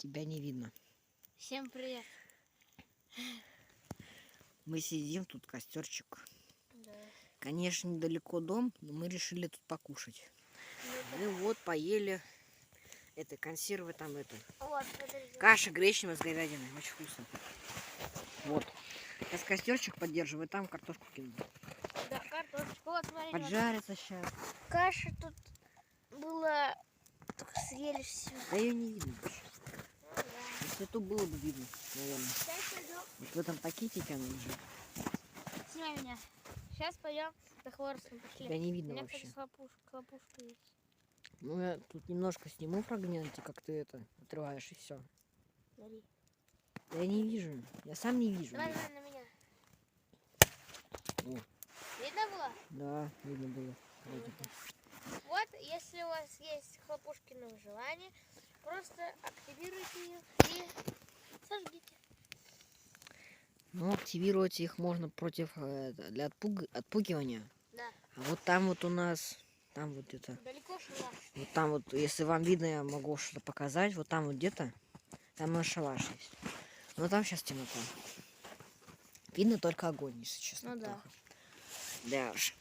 Тебя не видно. Всем привет. Мы сидим, тут костерчик. Да. Конечно, недалеко дом, но мы решили тут покушать. Ну, Мы вот поели это консервы там это. вот, подожди. Каша гречневая с говядиной. Очень вкусно. Вот. Сейчас костерчик поддерживаю, там картошку кину. Да, картошечку. Вот, смотри. Поджарится сейчас. Каша тут была. Только съели все. Да ее не видно больше. Ну, да. Если тут было бы видно, наверное. Сейчас пойдем. Вот в этом пакетике она лежит. Снимай меня. Сейчас пойдем за хворостом. Пошли. Тебя не У видно меня, вообще. кстати, хлопушка есть. Ну я тут немножко сниму фрагменты, как ты это отрываешь, и все. Смотри. Я не вижу. Я сам не вижу. Давай на меня. О, Видно было? да, видно было. Вроде бы. Вот, если у вас есть хлопушкино желание, просто активируйте их и сожгите. Ну, активировать их можно против для отпугивания. Да. А вот там вот у нас, там вот где-то, Далеко шла. вот там вот, если вам видно, я могу что-то показать. Вот там вот где-то, там наш шалаш есть. Но там сейчас темнота. Видно только огонь, если честно. Ну да. плохо. Да уж.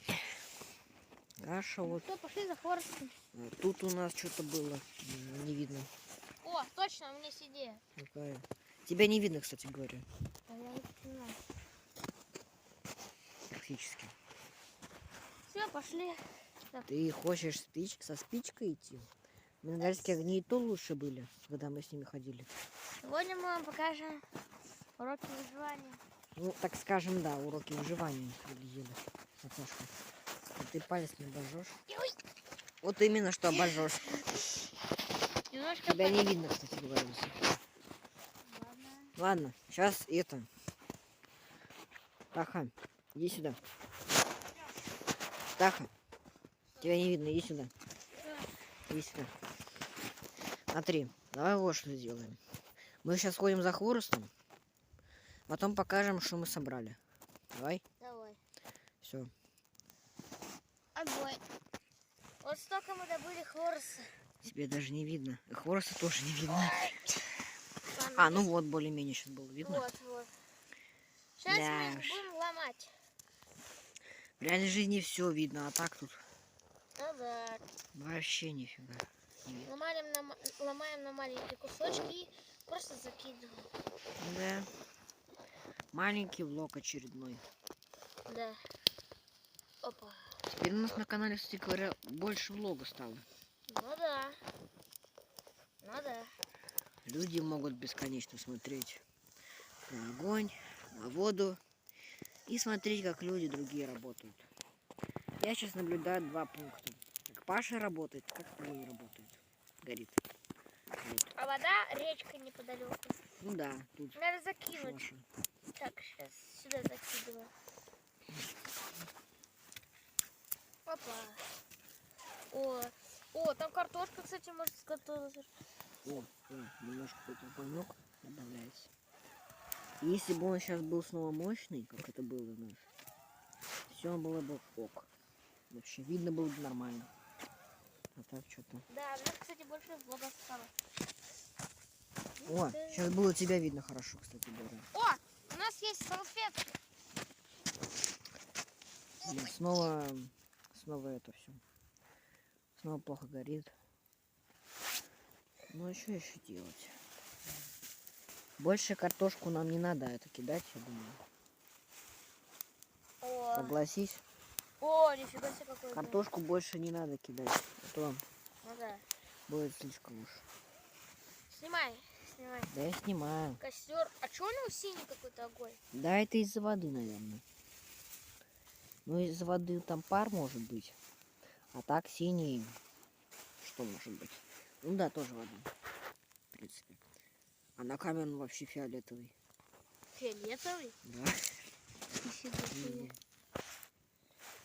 Гаша вот. Что, пошли за хворостом. Тут у нас что-то было, не видно. О, точно, у меня есть идея. Какая. Тебя не видно, кстати говоря, А я вот не знаю. практически. Все, пошли. Ты хочешь со спичкой идти? Бенгальские огни и то лучше были, когда мы с ними ходили. Сегодня мы вам покажем уроки выживания. Ну, так скажем, да, уроки выживания ели. Наташка, а ты палец не обожжешь? Ой. Вот именно что обожжешь. Немножко Тебя не видно, кстати говоря. Ладно. Ладно, сейчас это. Таха, иди сюда. Таха, тебя не видно, иди сюда. Иди сюда. Смотри, давай вот что сделаем. Мы сейчас ходим за хворостом, потом покажем, что мы собрали. Давай. Давай. Все. Огонь. Вот столько мы добыли хвороста. Тебе даже не видно. И хвороста тоже не видно. Ладно, А, ну вот, более-менее сейчас было видно. вот. Сейчас Да мы их уж. будем ломать. В реальной жизни все видно, а так тут Ну да. вообще нифига не видно. Ломаем на маленькие кусочки и просто закидываем. Да. Маленький влог очередной. Да. Опа. Теперь у нас на канале, кстати говоря, больше влога стало. Ну да. Ну да. Люди могут бесконечно смотреть на огонь, на воду и смотреть, как люди другие работают. Я сейчас наблюдаю два пункта. Как Паша работает, как Плюнь работает. Горит. Вот. А вода, речка неподалеку. Ну да, тут Надо закинуть. Шоша. Так, сейчас сюда закидываю. Опа. О, там картошка, кстати, может сготовиться. О, немножко какой-то огонек добавляется. Если бы он сейчас был снова мощный, как это было у нас, все было бы ок. Вообще видно было бы нормально. А так что-то. Да, у нас, кстати, больше влога стало. О, сейчас было тебя видно хорошо, кстати говоря. О, у нас есть салфетки. Блин, снова это все. Снова плохо горит. Ну а что еще делать? Больше картошку нам не надо это кидать, я думаю. О, Согласись. нифига себе какой. Картошку больше не надо кидать. А то Ну да. будет слишком уж. Снимай. Да я снимаю. Костер. А что у него синий какой-то огонь? Да, это из-за воды, наверное. Ну, из-за воды там пар может быть. А так синий. Что может быть? Ну да, тоже вода. В принципе. А на камеру он вообще фиолетовый. Фиолетовый? Да. Нифига себе.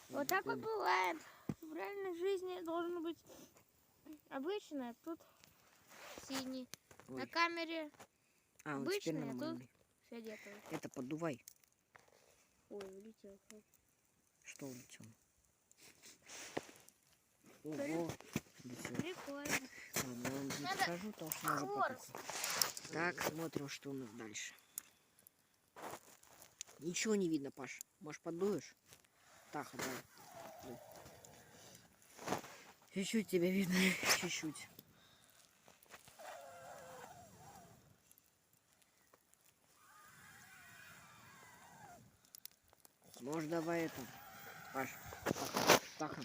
Вот так вот бывает. В реальной жизни должен быть обычный, а тут синий. Ой. На камере А, он теперь обычный, а нормальный. тут фиолетовый. Это поддувай. Ой, улетел. Что улетел? Ого, улетел. Прикольно. Ладно, я вам не Надо покажу, потому что надо хворост. потом. Так, смотрим, что у нас дальше. Ничего не видно, Паш. Может, подуешь? Так, да. Дуй. Чуть-чуть тебя видно, чуть-чуть. Может, давай это, Паш. Сахар.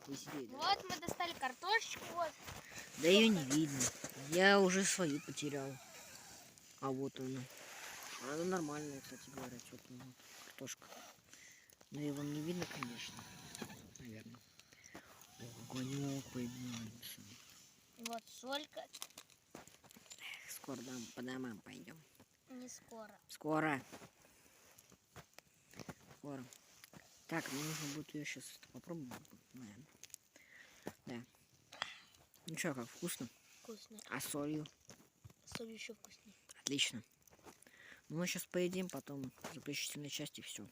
Веселее, да? Вот мы достали картошечку. Вот. Да ее не видно. Я уже свою потерял. А вот она. Она нормальная, кстати говоря. Вот она, вот, картошка. Но ее вам не видно, конечно. Наверное. Огонек поднимается. Вот солька. Скоро по домам пойдем. Не скоро. Скоро. Так, мне нужно будет ее сейчас попробовать, наверное. Да. Ну что, как вкусно? Вкусно. А с солью? Соль еще вкуснее. Отлично. Ну, мы сейчас поедим, потом заключительная часть и все.